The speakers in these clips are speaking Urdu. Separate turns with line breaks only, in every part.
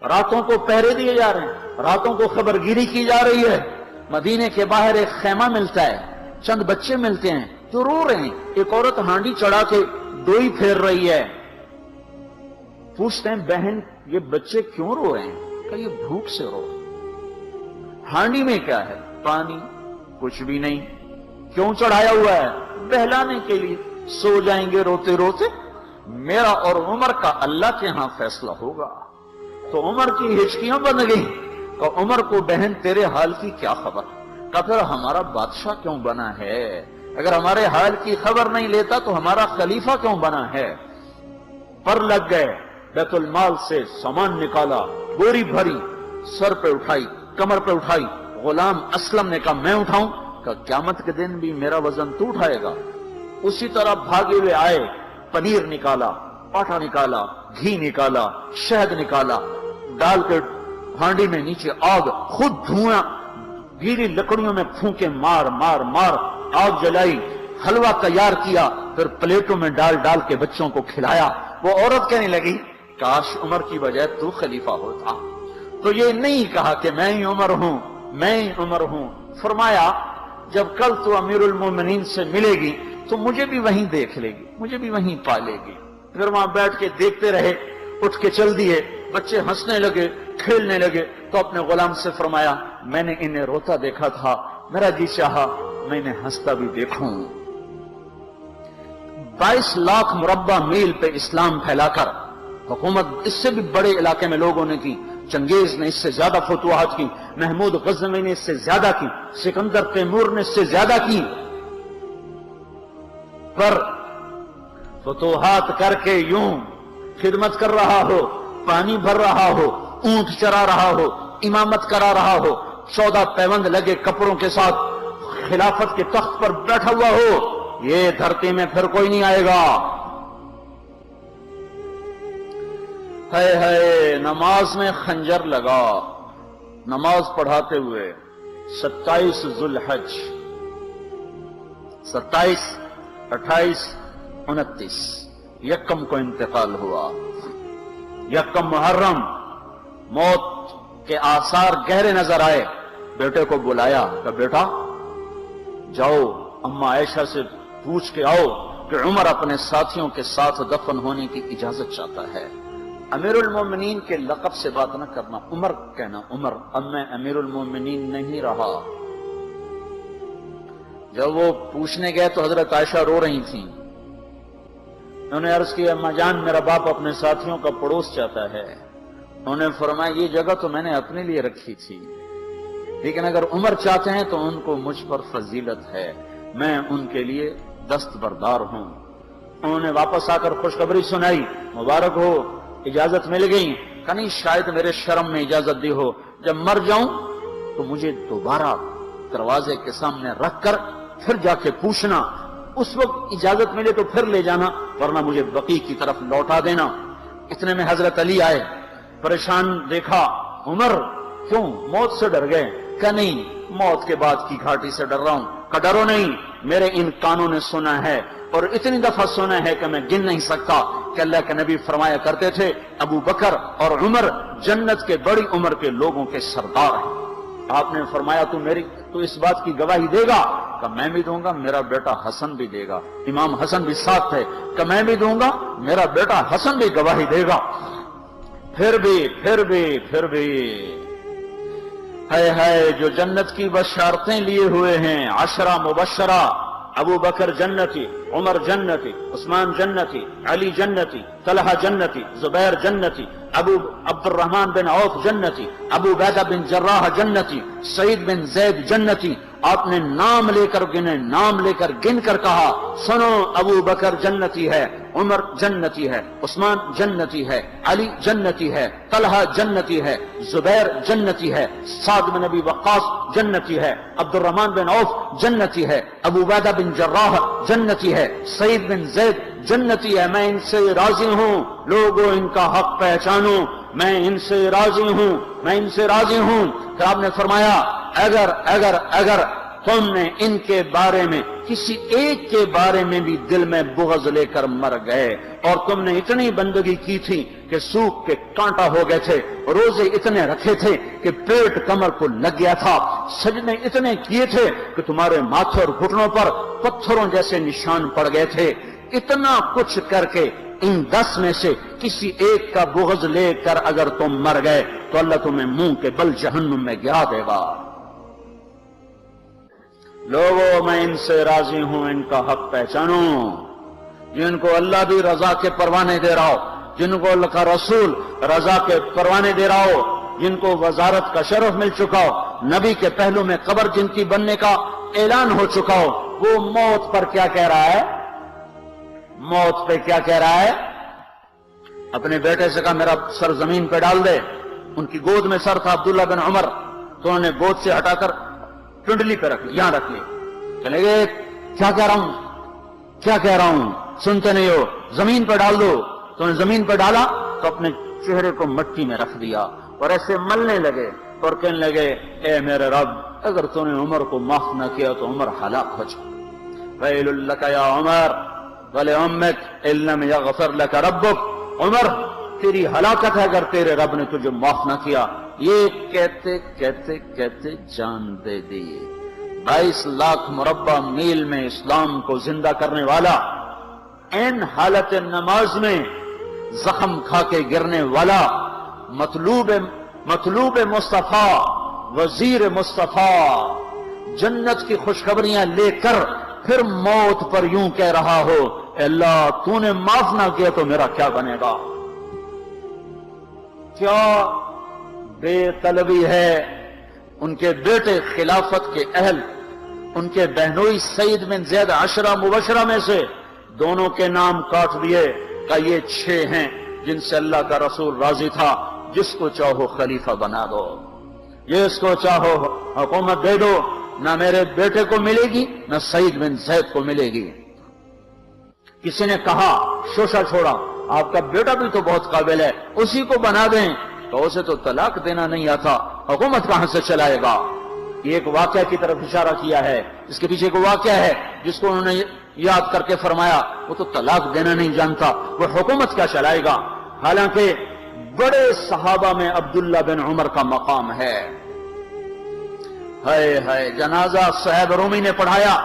راتوں کو پہرے دیے جا رہے ہیں، راتوں کو خبرگیری کی جا رہی ہے۔ مدینے کے باہر ایک خیمہ ملتا ہے، چند بچے ملتے ہیں جو رو رہے ہیں، ایک عورت ہانڈی چڑھا کے ڈوئی پھیر رہی ہے۔ پوچھتے ہیں بہن یہ بچے کیوں رو رہے ہیں؟ کہ یہ بھوک سے رو رہے ہیں۔ ہانڈی میں کیا ہے؟ پانی، کچھ بھی نہیں۔ کیوں چڑھایا ہوا ہے؟ بہلانے کے لیے، سو جائیں گے روتے روتے۔ میرا اور عمر کا اللہ کے ہاں فیصلہ ہوگا۔ تو عمر کی ہچکیاں بن گئی کہ عمر کو بہن تیرے حال کی کیا خبر؟ کہ پھر ہمارا بادشاہ کیوں بنا ہے؟ اگر ہمارے حال کی خبر نہیں لیتا تو ہمارا خلیفہ کیوں بنا ہے؟ پر لگ گئے، بیت المال سے سامان نکالا، بوری بھری، سر پہ اٹھائی، کمر پہ اٹھائی۔ غلام اسلم نے کہا میں اٹھاؤں؟ کہ قیامت کے دن بھی میرا وزن تو اٹھائے گا۔ اسی طرح بھاگے ہوئے آئے، پنیر نکالا، آٹا نکالا، گھی نکالا، شہد نکالا، ڈال کے ہانڈی میں نیچے آگ، خود دھواں، گیلی لکڑیوں میں پھونکے مار مار مار آگ جلائی، حلوہ تیار کیا، پھر پلیٹوں میں ڈال ڈال کے بچوں کو کھلایا۔ وہ عورت کہنے لگی کاش عمر کی بجائے تو خلیفہ ہوتا۔ تو یہ نہیں کہا کہ میں ہی عمر ہوں، میں ہی عمر ہوں۔ فرمایا جب کل تو امیر المومنین سے ملے گی تو مجھے بھی وہیں دیکھ لے گی، مجھے بھی وہیں پالے گی۔ پھر وہاں بیٹھ کے دیکھتے رہے، اٹھ کے چل دیے۔ بچے ہنسنے لگے، کھیلنے لگے، تو اپنے غلام سے فرمایا میں نے انہیں روتا دیکھا تھا، میرا جی چاہا میں انہیں ہنستا بھی دیکھوں۔ 22 لاکھ مربع میل پہ اسلام پھیلا کر حکومت اس سے بھی بڑے علاقے میں لوگوں نے کی۔ چنگیز نے اس سے زیادہ فتوحات کی، محمود غزنوی نے اس سے زیادہ کی، سکندر تیمور نے اس سے زیادہ کی۔ پر فتوحات کر کے یوں خدمت کر رہا ہو، پانی بھر رہا ہو، اونٹ چرا رہا ہو، امامت کرا رہا ہو، 14 پیوند لگے کپڑوں کے ساتھ خلافت کے تخت پر بیٹھا ہوا ہو، یہ دھرتی میں پھر کوئی نہیں آئے گا۔ ہے نماز میں خنجر لگا، نماز پڑھاتے ہوئے 27 ذوالحج، 27، 28، 29 یکم کو انتقال ہوا۔ یکم محرم موت کے آثار گہرے نظر آئے۔ بیٹے کو بلایا کہ بیٹا جاؤ اماں عائشہ سے پوچھ کے آؤ کہ عمر اپنے ساتھیوں کے ساتھ دفن ہونے کی اجازت چاہتا ہے۔ امیر المومنین کے لقب سے بات نہ کرنا، عمر کہنا، عمر، اب میں امیر المومنین نہیں رہا۔ جب وہ پوچھنے گئے تو حضرت عائشہ رو رہی تھیں۔ انہوں نے عرض کیا اماں جان میرا باپ اپنے ساتھیوں کا پڑوس چاہتا ہے۔ انہوں نے فرمایا یہ جگہ تو میں نے اپنے لیے رکھی تھی، لیکن اگر عمر چاہتے ہیں تو ان کو مجھ پر فضیلت ہے، میں ان کے لیے دستبردار ہوں۔ انہوں نے واپس آ کر خوشخبری سنائی، مبارک ہو اجازت مل گئی۔ کہ نہیں شاید میرے شرم میں اجازت دی ہو، جب مر جاؤں تو مجھے دوبارہ دروازے کے سامنے رکھ کر پھر جا کے پوچھنا، اس وقت اجازت ملے تو پھر لے جانا، ورنہ مجھے بقیع کی طرف لوٹا دینا۔ اتنے میں حضرت علی آئے، پریشان دیکھا، عمر کیوں موت سے ڈر گئے؟ کہ نہیں موت کے بعد کی گھاٹی سے ڈر رہا ہوں۔ کہ ڈرو نہیں، میرے ان کانوں نے سنا ہے اور اتنی دفعہ سنا ہے کہ میں گن نہیں سکتا کہ اللہ کے نبی فرمایا کرتے تھے ابو بکر اور عمر جنت کے بڑی عمر کے لوگوں کے سردار ہیں۔ آپ نے فرمایا تو اس بات کی گواہی دے گا؟ کہ میں بھی دوں گا، میرا بیٹا حسن بھی دے گا۔ امام حسن بھی ساتھ تھے۔ کہ میں بھی دوں گا، میرا بیٹا حسن بھی گواہی دے گا۔ پھر بھی ہے جو جنت کی بشارتیں لیے ہوئے ہیں، 10 مبشرہ، ابو بکر جنتی، عمر جنتی، عثمان جنتی، علی جنتی، طلحہ جنتی، زبیر جنتی، ابو عبد الرحمن بن عوف جنتی، ابو عبیدہ بن جراح جنتی، سعید بن زید جنتی۔ آپ نے نام لے کر گنے، نام لے کر گن کر کہا سنو ابو بکر جنتی ہے، عمر جنتی ہے، عثمان جنتی ہے، علی جنتی ہے، طلحہ جنتی ہے، زبیر جنتی ہے، سعد بن ابی وقاص جنتی ہے، عبد الرحمن بن عوف جنتی ہے، ابو عبیدہ بن جراح جنتی ہے، سعید بن زید جنتی ہے۔ میں ان سے راضی ہوں، لوگوں ان کا حق پہچانو، میں ان سے راضی ہوں، میں ان سے راضی ہوں۔ پھر آپ نے فرمایا اگر تم نے ان کے بارے میں کسی ایک کے بارے میں بھی دل میں بغض لے کر مر گئے، اور تم نے اتنی بندگی کی تھی کہ سوکھ کے کانٹا ہو گئے تھے، روزے اتنے رکھے تھے کہ پیٹ کمر کو لگ گیا تھا، سجدے اتنے کیے تھے کہ تمہارے ماتھے اور گھٹنوں پر پتھروں جیسے نشان پڑ گئے تھے۔ اتنا کچھ کر کے ان 10 میں سے کسی ایک کا بغض لے کر اگر تم مر گئے تو اللہ تمہیں منہ کے بل جہنم میں گرا دے گا۔ لوگوں میں ان سے راضی ہوں، ان کا حق پہچانو، جن کو اللہ بھی رضا کے پروانے دے رہا ہو، جن کو اللہ کا رسول رضا کے پروانے دے رہا ہو، جن کو وزارت کا شرف مل چکا ہو، نبی کے پہلو میں قبر جن کی بننے کا اعلان ہو چکا ہو، وہ موت پر کیا کہہ رہا ہے؟ موت پہ کیا کہہ رہا ہے؟ اپنے بیٹے سے کہا میرا سر زمین پہ ڈال دے۔ ان کی گود میں سر تھا عبداللہ بن عمر، تو انہوں نے گود سے ہٹا کر ٹنڈلی پہ رکھ لی، یہاں رکھ لی۔ چلے گئے، کیا کہہ رہا ہوں، کیا کہہ رہا ہوں، سنتے نہیں ہو، زمین پہ ڈال دو۔ تو انہیں زمین پہ ڈالا تو اپنے چہرے کو مٹی میں رکھ دیا اور ایسے ملنے لگے اور کہنے لگے اے میرے رب، اگر تو نے عمر کو معاف نہ کیا تو عمر ہلاک ہو جائے۔ ویل لک یا عمر ولامک ان لم یغفر لک ربک، عمر تیری ہلاکت ہے اگر تیرے رب نے تجھے معاف نہ کیا۔ یہ کہتے کہتے کہتے جان دے دی۔ 22 لاکھ مربع میل میں اسلام کو زندہ کرنے والا، این حالت نماز میں زخم کھا کے گرنے والا، مطلوب مصطفیٰ، وزیر مصطفیٰ، جنت کی خوشخبریاں لے کر پھر موت پر یوں کہہ رہا ہو اے اللہ تو نے معاف نہ کیا تو میرا کیا بنے گا؟ کیا بے طلبی ہے۔ ان کے بیٹے خلافت کے اہل، ان کے بہنوئی سعید بن زید 10 مبشرہ میں سے دونوں کے نام کاٹ دیے کہ یہ 6 ہیں جن سے اللہ کا رسول راضی تھا، جس کو چاہو خلیفہ بنا دو، جس کو چاہو حکومت دے دو، نہ میرے بیٹے کو ملے گی نہ سعید بن زید کو ملے گی۔ کسی نے کہا شوشہ چھوڑا، آپ کا بیٹا بھی تو بہت قابل ہے، اسی کو بنا دیں، تو اسے تو طلاق دینا نہیں آتا، حکومت کہاں سے چلائے گا؟ یہ ایک واقعہ کی طرف اشارہ کیا ہے، اس کے پیچھے ایک واقعہ ہے جس کو انہوں نے یاد کر کے فرمایا وہ تو طلاق دینا نہیں جانتا، وہ حکومت کیا چلائے گا؟ حالانکہ بڑے صحابہ میں عبداللہ بن عمر کا مقام ہے۔ ہے جنازہ صہیب رومی نے پڑھایا،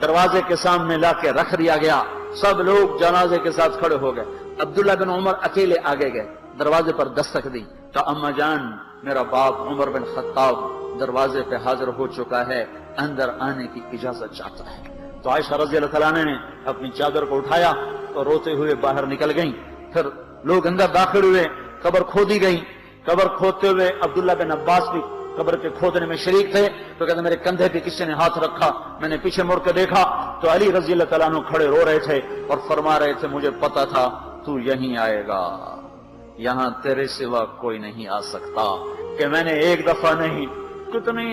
دروازے کے سامنے لا کے رکھ دیا گیا، سب لوگ جنازے کے ساتھ کھڑے ہو گئے، عبداللہ بن عمر اکیلے آگے گئے، دروازے پر دستک دی تو اما جان میرا باپ عمر بن خطاب دروازے پہ حاضر ہو چکا ہے، اندر آنے کی اجازت چاہتا ہے۔ تو عائشہ رضی اللہ تعالیٰ نے اپنی چادر کو اٹھایا تو روتے ہوئے باہر نکل گئیں، پھر لوگ اندر داخل ہوئے، قبر کھودی گئی، قبر کھودتے ہوئے عبداللہ بن عباس بھی قبر کے کھودنے میں شریک تھے، تو کہتے میرے کندھے پہ کسی نے ہاتھ رکھا، میں نے پیچھے مڑ کے دیکھا تو علی رضی اللہ تعالیٰ عنہ کھڑے رو رہے تھے اور فرما رہے تھے مجھے پتا تھا تو یہیں آئے گا، یہاں تیرے سوا کوئی نہیں آ سکتا۔ کہ میں نے ایک دفعہ نہیں کتنی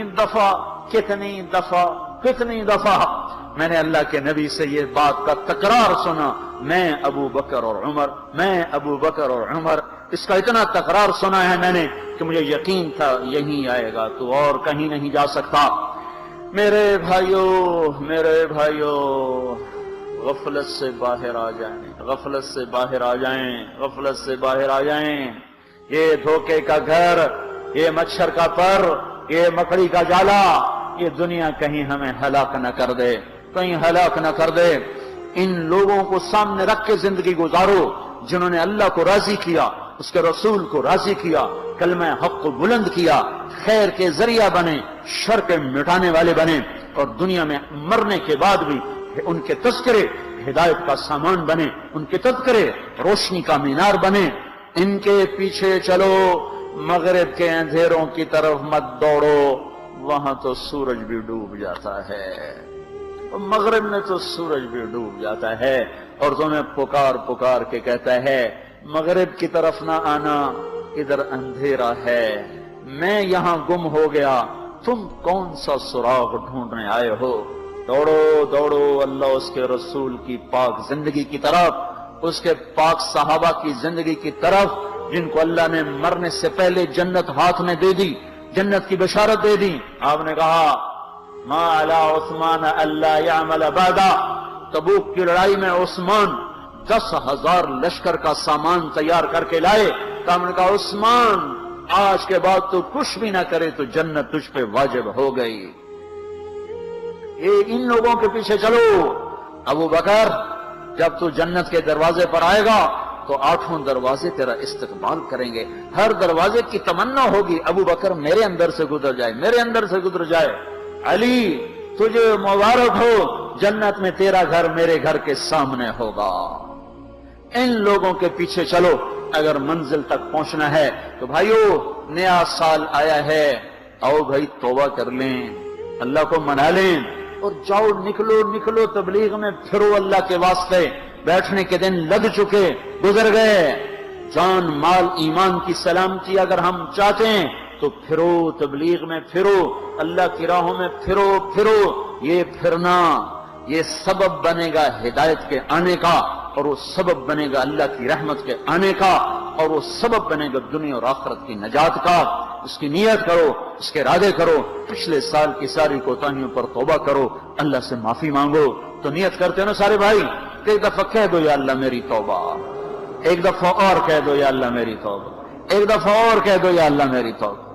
دفعہ میں نے اللہ کے نبی سے یہ بات کا تکرار سنا، میں ابو بکر اور عمر، اس کا اتنا تکرار سنا ہے میں نے کہ مجھے یقین تھا یہیں آئے گا، تو اور کہیں نہیں جا سکتا۔ میرے بھائیو غفلت سے باہر آ جائیں، یہ دھوکے کا گھر، یہ مچھر کا پر، یہ مکڑی کا جالا، یہ دنیا کہیں ہمیں ہلاک نہ کر دے۔ ان لوگوں کو سامنے رکھ کے زندگی گزارو جنہوں نے اللہ کو راضی کیا، اس کے رسول کو راضی کیا، کلمہ حق کو بلند کیا، خیر کے ذریعہ بنے، شر کے مٹانے والے بنے، اور دنیا میں مرنے کے بعد بھی ان کے تذکرے ہدایت کا سامان بنے، ان کے تذکرے روشنی کا مینار بنے۔ ان کے پیچھے چلو، مغرب کے اندھیروں کی طرف مت دوڑو، وہاں تو سورج بھی ڈوب جاتا ہے، مغرب میں تو سورج بھی ڈوب جاتا ہے، اور تمہیں پکار کے کہتا ہے مغرب کی طرف نہ آنا، ادھر اندھیرا ہے، میں یہاں گم ہو گیا، تم کون سا سراغ ڈھونڈنے آئے ہو؟ دوڑو اللہ اس کے رسول کی پاک زندگی کی طرف، اس کے پاک صحابہ کی زندگی کی طرف، جن کو اللہ نے مرنے سے پہلے جنت ہاتھ میں دے دی، جنت کی بشارت دے دی۔ آپ نے کہا ما علی عثمان اللہ یعمل بعدا، تبوک کی لڑائی میں عثمان 10,000 لشکر کا سامان تیار کر کے لائے. تو ہم نے کہا عثمان آج کے بعد تو کچھ بھی نہ کرے تو جنت تجھ پہ واجب ہو گئی. یہ ان لوگوں کے پیچھے چلو. ابو بکر جب تو جنت کے دروازے پر آئے گا تو 8 دروازے تیرا استقبال کریں گے. ہر دروازے کی تمنا ہوگی ابو بکر میرے اندر سے گزر جائے، میرے اندر سے گزر جائے. علی تجھے مبارک ہو، جنت میں تیرا گھر میرے گھر کے سامنے ہوگا. ان لوگوں کے پیچھے چلو. اگر منزل تک پہنچنا ہے تو بھائیو نیا سال آیا ہے، آؤ بھائی توبہ کر لیں، اللہ کو منا لیں اور جاؤ، نکلو تبلیغ میں پھرو. اللہ کے واسطے بیٹھنے کے دن لگ چکے، گزر گئے. جان مال ایمان کی سلامتی اگر ہم چاہتے ہیں تو پھرو، تبلیغ میں پھرو، اللہ کی راہوں میں پھرو. یہ پھرنا یہ سبب بنے گا ہدایت کے آنے کا، اور وہ سبب بنے گا اللہ کی رحمت کے آنے کا، اور وہ سبب بنے گا دنیا اور آخرت کی نجات کا. اس کی نیت کرو، اس کے ارادے کرو. پچھلے سال کی ساری کوتاہیوں پر توبہ کرو، اللہ سے معافی مانگو. تو نیت کرتے ہو نا سارے بھائی؟ ایک دفعہ کہہ دو یا اللہ میری توبہ، ایک دفعہ اور کہہ دو یا اللہ میری توبہ، ایک دفعہ اور کہہ دو یا اللہ میری توبہ.